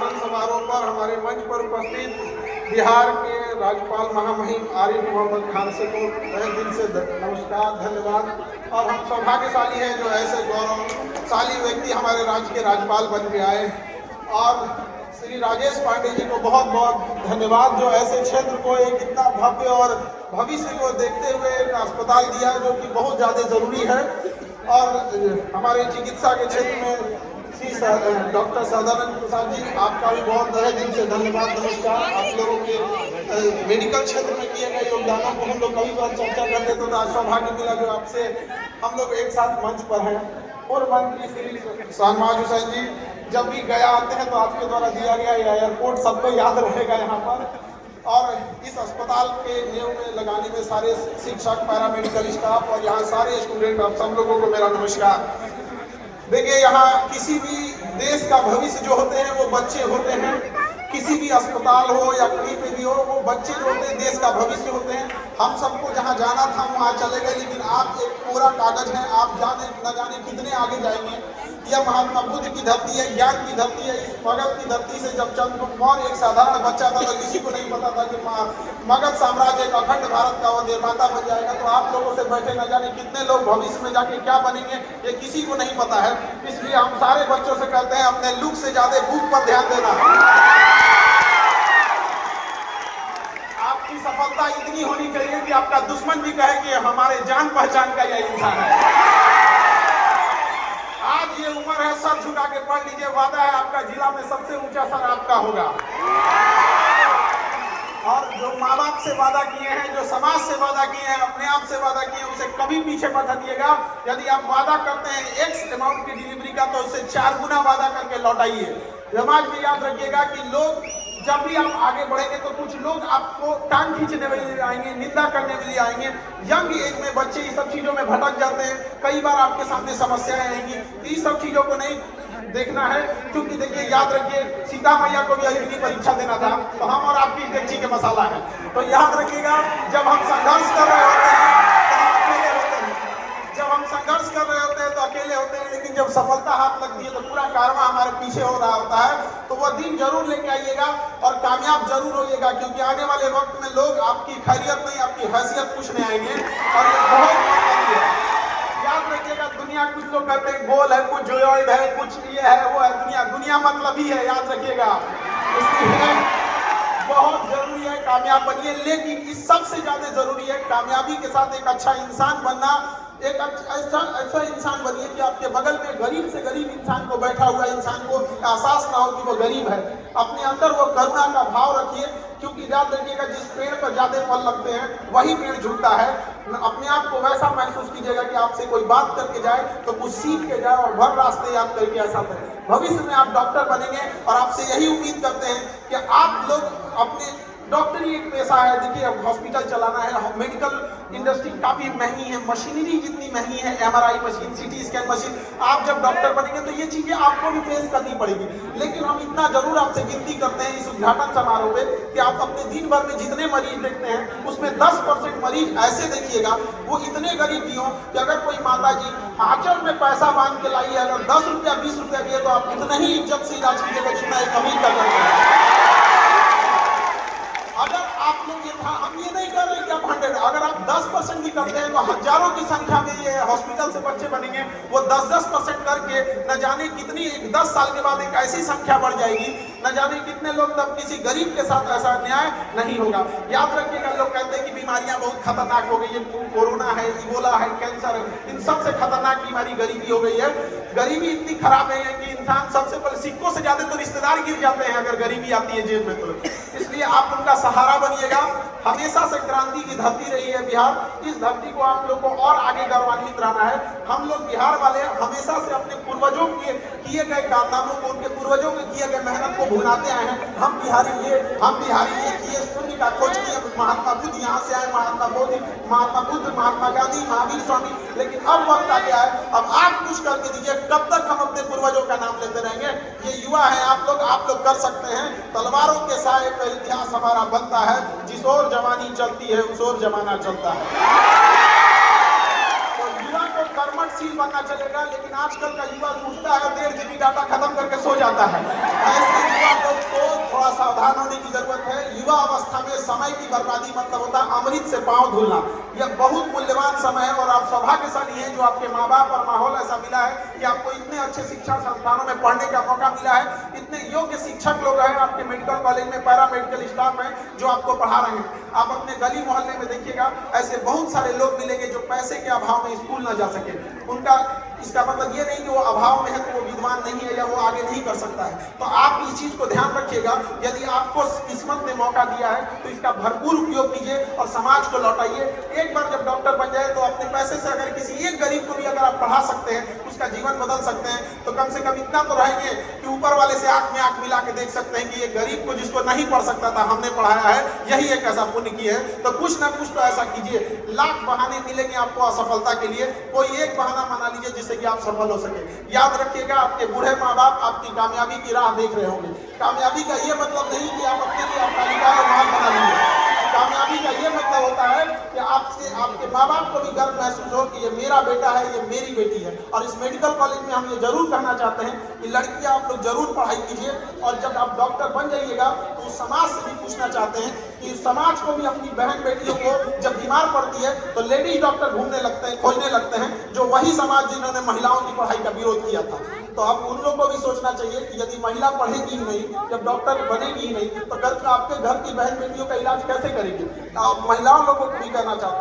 उद्घाटन समारोह पर हमारे मंच पर उपस्थित बिहार के राज्यपाल महामहिम आरिफ मोहम्मद खान से को तहे दिल से नमस्कार, धन्यवाद। और हम सौभाग्यशाली हैं जो ऐसे गौरवशाली व्यक्ति हमारे राज्य के राज्यपाल बन के आए। और श्री राजेश पांडे जी को बहुत बहुत धन्यवाद जो ऐसे क्षेत्र को एक इतना भव्य और भविष्य को देखते हुए एक अस्पताल दिया जो कि बहुत ज़्यादा ज़रूरी है। और हमारे चिकित्सा के क्षेत्र में श्री डॉक्टर सदानंद प्रसाद जी, आपका भी बहुत तहे दिल से धन्यवाद, नमस्कार। आप लोगों के मेडिकल क्षेत्र में किए गए योगदानों को हम लोग कभी बार चर्चा करते तो आज सौभाग्य मिला जो आपसे हम लोग एक साथ मंच पर हैं। पूर्व मंत्री श्री शाहनवाज हुसैन जी, जब भी गया आते हैं तो आपके द्वारा दिया गया एयरपोर्ट सबको याद रहेगा यहाँ पर। और इस अस्पताल के नींव में लगाने में सारे शिक्षक, पैरामेडिकल स्टाफ और यहाँ सारे स्टूडेंट, आप सब लोगों को मेरा नमस्कार। देखिए, यहाँ किसी भी देश का भविष्य जो होते हैं वो बच्चे होते हैं। किसी भी अस्पताल हो या कहीं पे भी हो, वो बच्चे जो होते हैं देश का भविष्य होते हैं। हम सबको जहाँ जाना था वहाँ चले गए, लेकिन आप एक पूरा कागज है, आप जाने न जाने कितने आगे जाएंगे। यह महात्मा बुद्ध की धरती है, ज्ञान की धरती है। इस मगध की धरती से जब चंद्रगुप्त मौर्य एक साधारण बच्चा था तो किसी को नहीं पता था कि मगध साम्राज्य का अखंड भारत का वो निर्माता बन जाएगा। तो आप लोगों से बैठे न जाने कितने लोग भविष्य में जाके क्या बनेंगे ये किसी को नहीं पता है। इसलिए हम सारे बच्चों से कहते हैं अपने लुक से ज्यादा बुक पर ध्यान देना। आपकी सफलता इतनी होनी चाहिए कि आपका दुश्मन भी कहे कि हमारे जान पहचान का यह इंसान है। आज ये उम्र है, सर झुका के पढ़ लीजिए, वादा है आपका जिला में सबसे ऊंचा सर आपका होगा। और जो माँ बाप से वादा किए हैं, जो समाज से वादा किए हैं, अपने आप से वादा किए हैं, उसे कभी पीछे मत हटिएगा। यदि आप वादा करते हैं एक्स अमाउंट की डिलीवरी का तो उससे 4 गुना वादा करके लौटाइए। समाज में याद रखिएगा कि लोग जब भी आप आगे बढ़ेंगे तो कुछ लोग आपको टांग खींचने के लिए आएंगे, निंदा करने के लिए आएंगे। यंग एज में बच्चे इस सब चीजों में भटक जाते हैं, कई बार आपके सामने समस्याएं आएंगी। इस सब चीजों को नहीं देखना है, क्योंकि देखिए याद रखिए सीता मैया को भी अग्नि परीक्षा देना था, तो हम और आपकी डेगची के मसाला है। तो याद रखिएगा, जब हम संघर्ष कर रहे होते हैं तो हम अकेले होते हैं, जब हम संघर्ष कर रहे होते हैं तो अकेले होते हैं, लेकिन जब सफलता हाथ लगती है तो पूरा कारवां हमारे पीछे हो रहा होता है। तो वह दिन जरूर लेके आइएगा और कामयाब जरूर होइएगा, क्योंकि आने वाले वक्त में लोग आपकी खैरियत नहीं आपकी हैसियत पूछने आएंगे और ये बहुत मतलब है। याद रखिएगा, दुनिया कुछ लोग कहते हैं गोल है, कुछ जोयॉइड है, कुछ ये है वो है, दुनिया मतलब ही है, याद रखिएगा। इसलिए बहुत जरूरी है कामयाब बनिए, लेकिन इस सबसे ज्यादा जरूरी है कामयाबी के साथ एक अच्छा इंसान बनना। एक ऐसा इंसान बनिए कि आपके बगल में गरीब से गरीब इंसान को, बैठा हुआ इंसान को एहसास ना हो कि वो गरीब है। अपने अंदर वो करुणा का भाव रखिए, क्योंकि याद रखिएगा जिस पेड़ पर ज्यादा फल लगते हैं वही पेड़ झुकता है। अपने आप को वैसा महसूस कीजिएगा कि आपसे कोई बात करके जाए तो कुछ सीख के जाए और भर रास्ते याद करके ऐसा करें। भविष्य में आप डॉक्टर बनेंगे और आपसे यही उम्मीद करते हैं कि आप लोग अपने डॉक्टरी एक पेशा है। देखिए, अब हॉस्पिटल चलाना है, मेडिकल इंडस्ट्री काफी महंगी है, मशीनरी जितनी महंगी है, MRI machine, CT scan machine, आप जब डॉक्टर बनेंगे तो ये चीजें आपको भी फेस करनी पड़ेगी। लेकिन हम इतना जरूर आपसे विनती करते हैं इस उद्घाटन समारोह में कि आप अपने दिन भर में जितने मरीज देखते हैं उसमें 10% मरीज ऐसे देखिएगा वो इतने गरीब भी हों कि अगर कोई माता जी आंचल में पैसा बांध के लाई है, अगर 10 रुपया 20 रुपया दिए तो आप इतने ही इज्जत से इलाज कीजिएगा जितना एक अमीर का करते हैं। अगर आप लोग हम ये नहीं कर रहे कि आप 100, अगर आप 10% भी करते हैं तो हजारों की संख्या में ये हॉस्पिटल से बच्चे बनेंगे। वो 10% करके न जाने कितनी 10 साल के बाद एक ऐसी संख्या बढ़ जाएगी, न जाने कितने लोग तब किसी गरीब के साथ ऐसा अन्याय नहीं होगा। याद रखिएगा, लोग कहते हैं कि बीमारियां बहुत खतरनाक हो गई है, कोरोना है, इबोला है, कैंसर है, इन सबसे खतरनाक बीमारी गरीबी हो गई है। गरीबी इतनी खराब है कि इंसान सबसे पहले सिक्कों से ज्यादा तो रिश्तेदार गिर जाते हैं अगर गरीबी आती है जेब में तो। इसलिए आप उनका सहारा बनिएगा। हमेशा से क्रांति की धरती रही है बिहार, इस धरती को आप लोग को और आगे गौरवान्वित रहना है। हम लोग बिहार वाले हमेशा से अपने पूर्वजों के किए गए कारनामों को, उनके पूर्वजों के किए गए मेहनत को भुनाते आए हैं। हम बिहारी ये किए, शून्य का खोज किए, महात्मा बुद्ध यहाँ से आए, महात्मा बुद्ध, महात्मा गांधी, महावीर स्वामी। लेकिन अब वक्त आ गया है, अब आप कुछ करके दीजिए। कब तक हम अपने पूर्वजों का नाम लेते रहेंगे? ये युवा है आप लोग कर सकते हैं। तलवारों के साए का इतिहास हमारा बनता है, जिस ओर जवानी चलती है उस ओर जमाना चलता है। तो युवा को कर्मठशील बनना चलेगा, लेकिन आजकल का युवा उठता है 1.5 GB डाटा खत्म करके सो जाता है। ऐसे युवा को सावधान होने की जरूरत है। युवा अवस्था में समय की बर्बादी मतलब होता है अमृत से पांव धुलना। यह बहुत मूल्यवान समय है और आप सौभाग्यशाली हैं जो आपके माँ बाप और माहौल ऐसा मिला है कि आपको इतने अच्छे शिक्षा संस्थानों में पढ़ने का मौका मिला है। इतने योग्य शिक्षक लोग हैं आपके मेडिकल कॉलेज में, पैरा मेडिकल स्टाफ है जो आपको पढ़ा रहे हैं। आप अपने गली मोहल्ले में देखिएगा ऐसे बहुत सारे लोग मिलेंगे जो पैसे के अभाव में स्कूल न जा सके। उनका इसका मतलब ये नहीं कि वो अभाव में है तो वो विद्वान नहीं है या वो आगे नहीं कर सकता है। तो आप इस चीज को ध्यान रखिएगा, यदि आपको किस्मत ने मौका दिया है तो इसका भरपूर उपयोग कीजिए और समाज को लौटाइए। एक बार जब डॉक्टर बन जाए तो अपने पैसे से अगर किसी एक गरीब को भी अगर आप पढ़ा सकते हैं, उसका जीवन बदल सकते हैं, तो कम से कम इतना तो रहेंगे कि ऊपर वाले से आंख में आंख मिला के देख सकते हैं कि ये गरीब को जिसको नहीं पढ़ सकता था हमने पढ़ाया है, यही एक ऐसा पुण्य की है। तो कुछ ना कुछ तो ऐसा कीजिए। लाख बहाने मिलेंगे आपको असफलता के लिए, कोई एक बहाना बना लीजिए जिससे कि आप सफल हो सके। याद रखिएगा आपके बूढ़े माँ बाप आपकी कामयाबी की राह देख रहे होंगे। कामयाबी का ये मतलब नहीं कि आप अपने लिए अट्टालिका और महल बना लीजिए। कामयाबी का ये मतलब होता है कि आपसे आपके माँ बाप को भी गर्व महसूस हो कि ये मेरा बेटा है, ये मेरी बेटी है। और इस मेडिकल कॉलेज में हम ये जरूर कहना चाहते हैं कि लड़कियां आप लोग जरूर पढ़ाई कीजिए और जब आप डॉक्टर बन जाइएगा तो समाज से भी पूछना चाहते हैं कि समाज को भी अपनी बहन बेटियों को जब बीमार पड़ती है तो लेडीज डॉक्टर ढूंढने लगते हैं, खोजने लगते हैं, जो वही समाज जिन्होंने महिलाओं की पढ़ाई का विरोध किया था। तो अब उन लोगों को भी सोचना चाहिए कि यदि महिला पढ़ेगी ही नहीं, जब डॉक्टर बनेगी ही नहीं, तो आपके घर की बहन बेटियों का इलाज कैसे करेगी। महिलाओं लोगों को भी कहना